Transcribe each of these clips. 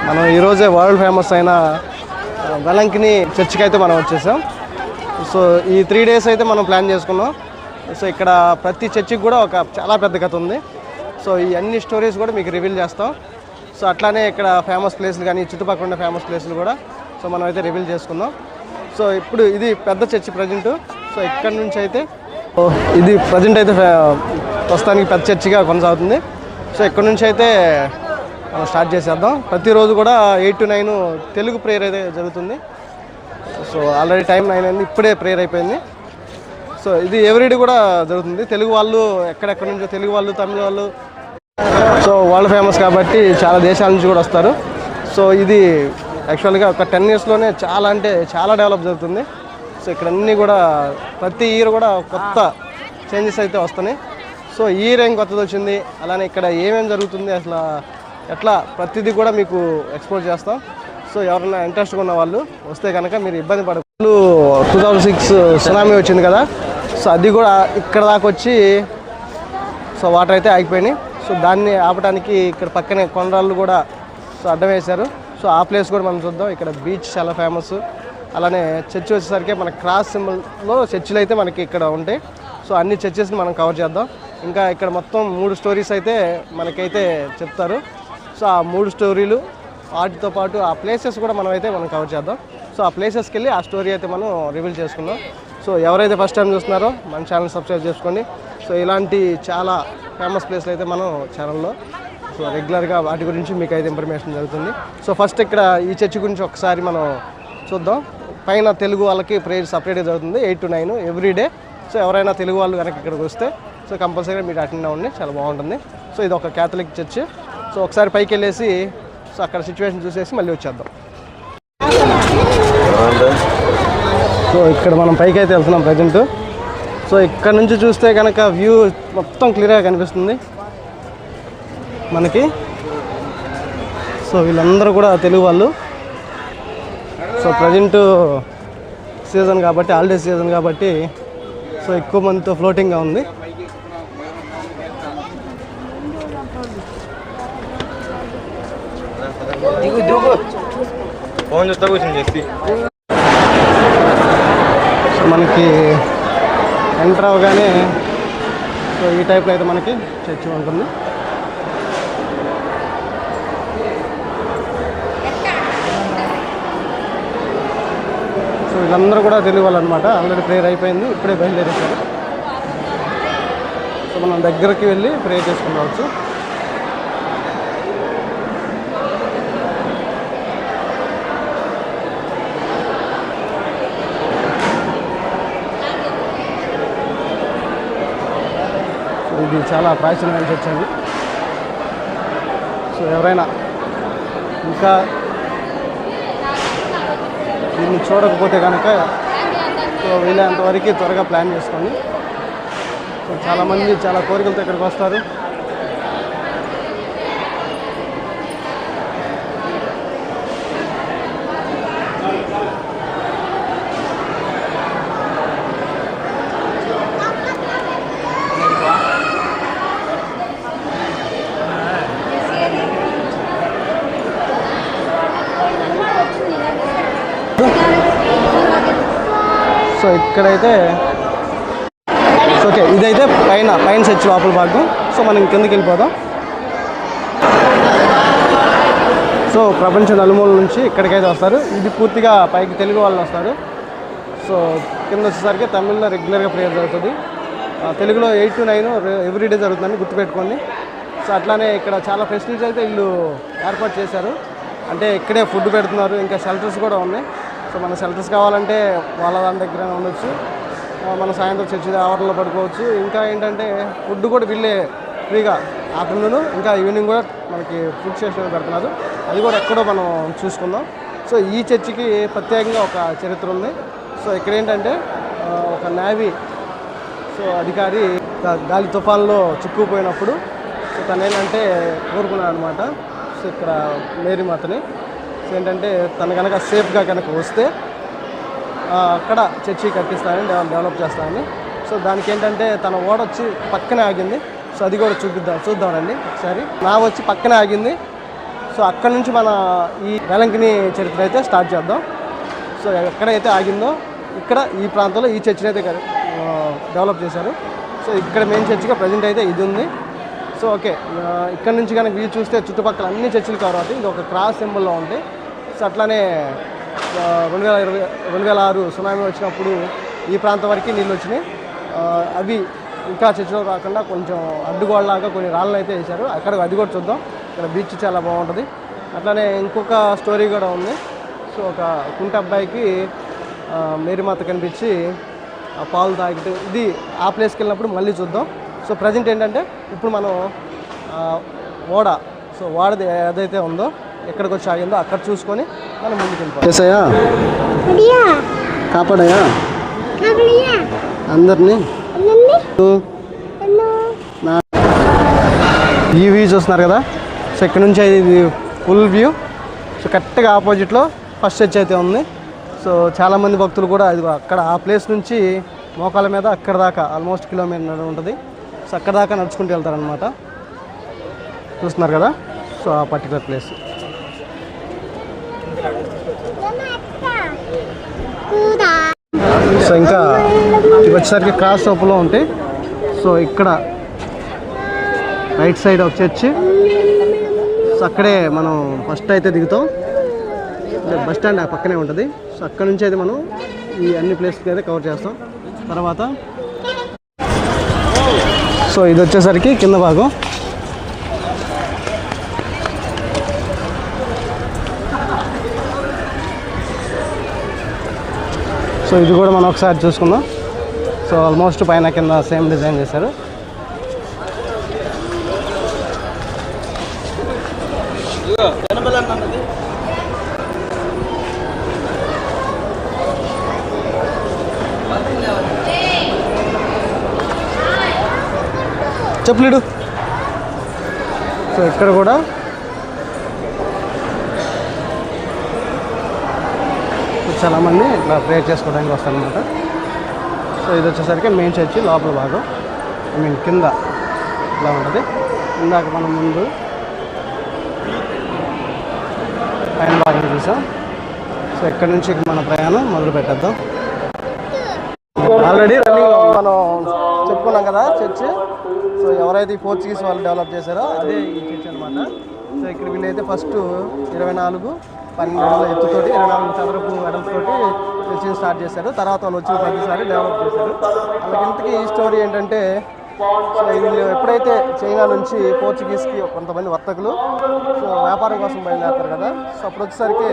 మనం ఈరోజే world famous అయిన వెలంకిని చర్చికి అయితే మనం వచ్చేసాం. సో ఈ 3 days అయితే మనం ప్లాన్ చేసుకున్నాం. సో ఇక్కడ ప్రతి చర్చికి కూడా ఒక చాలా పెద్ద కథ ఉంది. సో ఈ అన్ని స్టోరీస్ కూడా మీకు రివీల్ చేస్తాం. సో అట్లానే ఇక్కడ ఫేమస్ ప్లేస్లు కానీ చుట్టుపక్కల ఉన్న ఫేమస్ ప్లేస్లు కూడా సో మనం అయితే రివీల్ చేసుకుందాం. సో ఇప్పుడు ఇది పెద్ద చర్చి ప్రజెంట్. సో ఇక్కడ నుంచి అయితే ఇది ప్రజెంట్ అయితే ప్రస్తుతానికి పెద్ద చర్చిగా కొనసాగుతుంది. సో ఇక్కడ నుంచి అయితే మనం స్టార్ట్ చేసేద్దాం. ప్రతిరోజు కూడా 8 to 9 తెలుగు ప్రేయర్ అయితే జరుగుతుంది. సో ఆల్రెడీ టైం 9 అయింది, ఇప్పుడే ప్రేయర్ అయిపోయింది. సో ఇది ఎవ్రీడే కూడా జరుగుతుంది. తెలుగు వాళ్ళు ఎక్కడెక్కడి నుంచో తెలుగు వాళ్ళు, తమిళ వాళ్ళు, సో వరల్డ్ ఫేమస్ కాబట్టి చాలా దేశాల నుంచి కూడా వస్తారు. సో ఇది యాక్చువల్గా ఒక 10 yearsలోనే చాలా అంటే చాలా డెవలప్ జరుగుతుంది. సో ఇక్కడ అన్నీ కూడా ప్రతి ఇయర్ కూడా కొత్త చేంజెస్ అయితే వస్తున్నాయి. సో ఈ ఇయర్ ఏం కొత్తది వచ్చింది, అలానే ఇక్కడ ఏమేమి జరుగుతుంది, అసలు ఎట్లా ప్రతిదీ కూడా మీకు ఎక్స్ప్లోర్ చేస్తాం. సో ఎవరైనా ఇంట్రెస్ట్గా ఉన్న వాళ్ళు వస్తే కనుక మీరు ఇబ్బంది పడకూడదు. 2006 సునామీ వచ్చింది కదా, సో అది కూడా ఇక్కడ దాకా వచ్చి సో వాటర్ అయితే ఆగిపోయినాయి. సో దాన్ని ఆపడానికి ఇక్కడ పక్కనే కొండరాళ్ళు కూడా సో అడ్డం వేశారు. సో ఆ ప్లేస్ కూడా మనం చూద్దాం. ఇక్కడ బీచ్ చాలా ఫేమస్. అలానే చర్చి వచ్చేసరికి మన క్రాస్ సింబల్లో చర్చిలు అయితే మనకి ఇక్కడ ఉంటాయి. సో అన్ని చర్చెస్ని మనం కవర్ చేద్దాం. ఇంకా ఇక్కడ మొత్తం 3 స్టోరీస్ అయితే మనకైతే చెప్తారు. సో ఆ 3 స్టోరీలు వాటితో పాటు ఆ ప్లేసెస్ కూడా మనం కవర్ చేద్దాం. సో ఆ ప్లేసెస్కి వెళ్ళి ఆ స్టోరీ అయితే మనం రివీల్ చేసుకుందాం. సో ఎవరైతే ఫస్ట్ టైం చూస్తున్నారో మన ఛానల్ సబ్స్క్రైబ్ చేసుకోండి. సో ఇలాంటి చాలా ఫేమస్ ప్లేస్లు అయితే మనం ఛానల్లో సో రెగ్యులర్గా వాటి గురించి మీకు అయితే ఇన్ఫర్మేషన్ జరుగుతుంది. సో ఫస్ట్ ఇక్కడ ఈ చర్చి గురించి ఒకసారి మనం చూద్దాం. పైన తెలుగు వాళ్ళకి ప్రేయర్ సపరేట్గా జరుగుతుంది 8 to 9 ఎవ్రీడే. సో ఎవరైనా తెలుగు వాళ్ళు కనుక ఇక్కడికి వస్తే సో కంపల్సరీగా మీరు అటెండ్ అవ్వండి, చాలా బాగుంటుంది. సో ఇది ఒక క్యాథలిక్ చర్చ్. సో ఒకసారి పైకి వెళ్ళేసి సో అక్కడ సిచ్యువేషన్ చూసేసి మళ్ళీ వచ్చేద్దాం. సో ఇక్కడ మనం పైకి అయితే వెళ్తున్నాం ప్రజెంట్. సో ఇక్కడ నుంచి చూస్తే కనుక వ్యూ మొత్తం క్లియర్గా కనిపిస్తుంది మనకి. సో వీళ్ళందరూ కూడా తెలుగు వాళ్ళు. సో ప్రజెంట్ సీజన్ కాబట్టి, హాలిడే సీజన్ కాబట్టి సో ఎక్కువ మందితో ఫ్లోటింగ్గా ఉంది. సో మనకి ఎంటర్ అవగానే సో ఈ టైప్లో అయితే మనకి చర్చి ఉంటుంది. సో వీళ్ళందరూ కూడా తెలుగు వాళ్ళు అనమాట. ఆల్రెడీ ప్రేయర్ అయిపోయింది, ఇప్పుడే బయలుదేరేశారు. సో మనం దగ్గరికి వెళ్ళి ప్రేయర్ చేసుకుని రావచ్చు. ఇది చాలా ప్రాచీనమైన చర్చ్ అండి. సో ఎవరైనా ఇంకా దీన్ని చూడకపోతే కనుక సో వీలైనంతవరకు త్వరగా ప్లాన్ చేసుకోండి. సో చాలామంది చాలా కోరికలతో ఇక్కడికి వస్తారు. సో ఇక్కడైతే ఓకే, ఇదైతే పైన చర్చి లోపల భాగం. సో మనం కిందకి వెళ్ళిపోదాం. సో ప్రపంచం నలుమూల నుంచి ఇక్కడికైతే వస్తారు. ఇది పూర్తిగా పైకి తెలుగు వాళ్ళు వస్తారు. సో కింద వచ్చేసరికి తమిళ్లో రెగ్యులర్గా ప్రేయర్ జరుగుతుంది. తెలుగులో 8 to 9 ఎవ్రీడే జరుగుతుందని గుర్తుపెట్టుకోండి. సో అట్లానే ఇక్కడ చాలా ఫెసిలిటీస్ అయితే వీళ్ళు ఏర్పాటు చేశారు. అంటే ఇక్కడే ఫుడ్ పెడుతున్నారు, ఇంకా షెల్టర్స్ కూడా ఉన్నాయి. సో మన షెల్టర్స్ కావాలంటే వాళ్ళ దాని దగ్గర ఉండొచ్చు. మన సాయంత్రం చర్చి ఆవరణలో పడుకోవచ్చు. ఇంకా ఏంటంటే ఫుడ్ కూడా వీళ్ళే ఫ్రీగా ఆఫ్టర్నూన్ ఇంకా ఈవినింగ్ కూడా మనకి ఫుడ్ స్టేషన్ పెడుతున్నారు. అది కూడా ఎక్కడో మనం చూసుకుందాం. సో ఈ చర్చికి ప్రత్యేకంగా ఒక చరిత్ర ఉంది. సో ఇక్కడ ఏంటంటే ఒక నేవీ సో అధికారి గాలి తుఫాన్లో చిక్కుపోయినప్పుడు సో తను ఏంటంటే కోరుకున్నాడు అనమాట. సో ఇక్కడ మేరీ మాతని సో ఏంటంటే తను కనుక సేఫ్గా కనుక వస్తే అక్కడ చర్చి కట్టిస్తానని డెవలప్ చేస్తానని. సో దానికి ఏంటంటే తన ఓడ వచ్చి పక్కనే ఆగింది. సో అది కూడా చూద్దామండి ఒకసారి. నా వచ్చి పక్కనే ఆగింది. సో అక్కడ నుంచి మన ఈ వెలంకిని చరిత్ర అయితే స్టార్ట్ చేద్దాం. సో ఎక్కడైతే ఆగిందో ఇక్కడ ఈ ప్రాంతంలో ఈ చర్చిని అయితే డెవలప్ చేశారు. సో ఇక్కడ మెయిన్ చర్చిగా ప్రజెంట్ అయితే ఇది ఉంది. సో ఓకే, ఇక్కడ నుంచి కనుక వ్యూ చూస్తే చుట్టుపక్కల అన్ని చర్చిలు కవర్ అవుతాయి. ఇది ఒక క్రాస్ సింబల్లో ఉంది. సో అట్లానే 2006 సునామీ వచ్చినప్పుడు ఈ ప్రాంతం వరకు నీళ్ళు వచ్చినాయి. అవి ఇంకా చర్చిలో కాకుండా కొంచెం అడ్డుగోడలాగా కొన్ని రాళ్ళని అయితే వేశారు. అక్కడ అది కూడా చూద్దాం. ఇక్కడ బీచ్ చాలా బాగుంటుంది. అట్లానే ఇంకొక స్టోరీ కూడా ఉంది. సో ఒక కుంట అబ్బాయికి మేరీమాత కనిపించి పాలు తాగితే ఇది ఆ ప్లేస్కి వెళ్ళినప్పుడు మళ్ళీ చూద్దాం. సో ప్రజెంట్ ఏంటంటే ఇప్పుడు మనం ఓడ, సో ఓడది ఏదైతే ఉందో ఎక్కడికి వచ్చి ఆగిందో అక్కడ చూసుకొని మనం ముందుకు వెళ్ళిపోయాం. కాపాడయా అందరినీ. ఈ వ్యూ చూస్తున్నారు కదా. సో ఇక్కడ నుంచి ఇది ఫుల్ వ్యూ. సో కరెక్ట్గా ఆపోజిట్లో ఫస్ట్ చర్చ్ అయితే ఉంది. సో చాలామంది భక్తులు కూడా అది అక్కడ ఆ ప్లేస్ నుంచి మోకాల మీద అక్కడ దాకా ఆల్మోస్ట్ కిలోమీటర్ ఉంటుంది. సో అక్కడ దాకా నడుచుకుంటూ వెళ్తారనమాట. చూస్తున్నారు కదా. సో ఆ పర్టికులర్ ప్లేస్. సో ఇంకా వచ్చేసరికి క్రాస్ షాప్లో ఉంటాయి. సో ఇక్కడ రైట్ సైడ్ ఒక చర్చి. సో అక్కడే మనం ఫస్ట్ అయితే దిగుతాం. బస్ స్టాండ్ ఆ పక్కనే ఉంటుంది. సో అక్కడ నుంచి అయితే మనం ఈ అన్ని ప్లేస్కి అయితే కవర్ చేస్తాం. తర్వాత సో ఇది వచ్చేసరికి కింద భాగం. సో ఇది కూడా మనం ఒకసారి చూసుకుందాం. సో ఆల్మోస్ట్ పైన కింద సేమ్ డిజైన్ చేశారు. చెప్పులేడు. సో ఇక్కడ కూడా చాలామంది ఇట్లా ప్రేయర్ చేసుకోవడానికి వస్తారనమాట. సో ఇది వచ్చేసరికి మెయిన్ చర్చి లోపల భాగం, కింద ఇలా ఉంటుంది. ఇందాక మనం ముందు పైన భాగం చూసాం. సో ఇక్కడ నుంచి మన ప్రయాణం మొదలు పెట్టేద్దాం. ఆల్రెడీ రన్నింగ్ మనం చెప్పుకున్నాం కదా చర్చ్. సో ఎవరైతే ఈ పోర్చుగీస్ వాళ్ళు డెవలప్ చేశారో అదే ఈ చర్చ్ అనమాట. సో ఇక్కడ వీళ్ళైతే ఫస్ట్ 24 12 ఎత్తుతోటి 24 చదరపు వెడల్పుతోటి చర్చిని స్టార్ట్ చేశారు. తర్వాత వాళ్ళు వచ్చిన ప్రతిసారి డెవలప్ చేశారు. వాళ్ళకి ఇంతకీ ఈ స్టోరీ ఏంటంటే, సో వీళ్ళు ఎప్పుడైతే చైనా నుంచి పోర్చుగీస్కి కొంతమంది వర్తకులు సో వ్యాపారం కోసం బయలుదేరుతారు కదా. సో అప్పుడు వచ్చేసరికి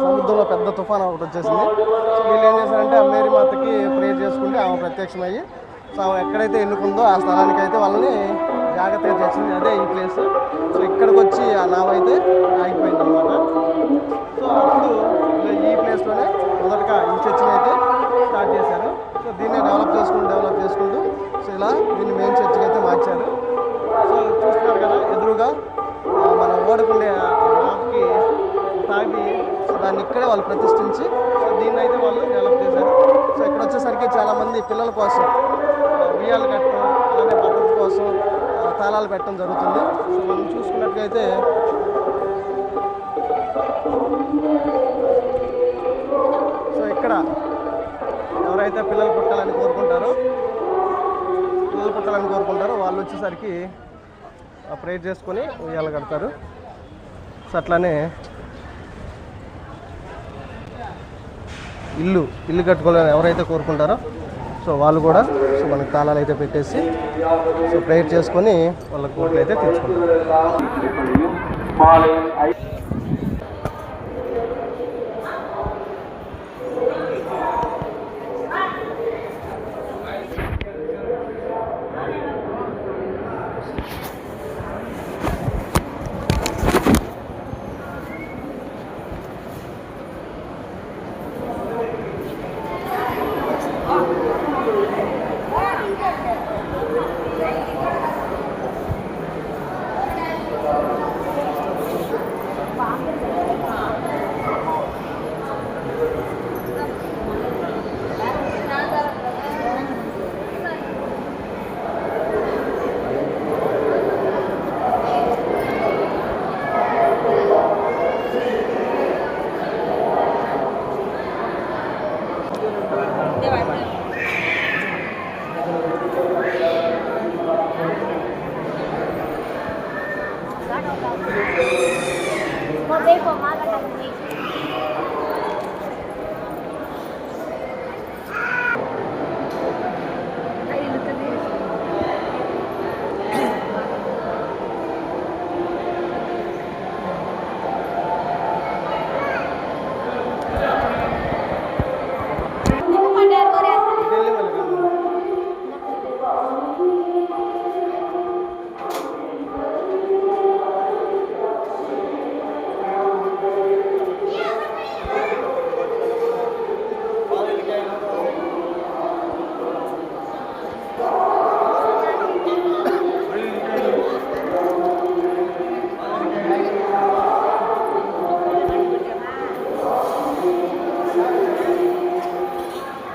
సముద్రంలో పెద్ద తుఫాను ఒకటి వచ్చేసింది. సో వీళ్ళు ఏం చేశారంటే ఆ మేరీమాతకి ప్రేయర్ చేసుకుంటే ఆమె ప్రత్యక్షమయ్యి సో ఆమె ఎక్కడైతే ఎన్నుకుందో ఆ స్థలానికి అయితే వాళ్ళని జాగ్రత్తగా చేసింది. అదే ఈ ప్లేస్. సో ఇక్కడికి వచ్చి ఆ నావ అయితే ఆగిపోయింది అనమాట. సో అప్పుడు ఈ ప్లేస్లోనే మొదటగా ఈ చర్చిని అయితే స్టార్ట్ చేశారు. సో దీన్ని డెవలప్ చేసుకుంటూ సో ఇలా దీన్ని మెయిన్ చర్చికి అయితే మార్చారు. సో చూస్తున్నారు కదా ఎదురుగా మనం ఓడుకుండే నావకి తాగి సో దాన్ని ఇక్కడే వాళ్ళు ప్రతిష్ఠించి సో దీన్ని అయితే వాళ్ళు డెవలప్ చేశారు. సో ఇక్కడ వచ్చేసరికి చాలామంది పిల్లల కోసం ఉయ్యాలు కట్టడం, అలానే భద్రత కోసం తాళాలు పెట్టడం జరుగుతుంది. సో మనం చూసుకున్నట్లయితే సో ఇక్కడ ఎవరైతే పిల్లలు పుట్టాలని కోరుకుంటారో వాళ్ళు వచ్చేసరికి ప్రేయర్ చేసుకొని ఉయ్యాలు కడతారు. సో అట్లానే ఇల్లు కట్టుకోవాలని ఎవరైతే కోరుకుంటారో సో వాళ్ళు కూడా సో మనకి తాళాలు అయితే పెట్టేసి సో ప్రేయర్ చేసుకొని వాళ్ళ కోరికలు అయితే తెచ్చుకుంటారు. Model po, mga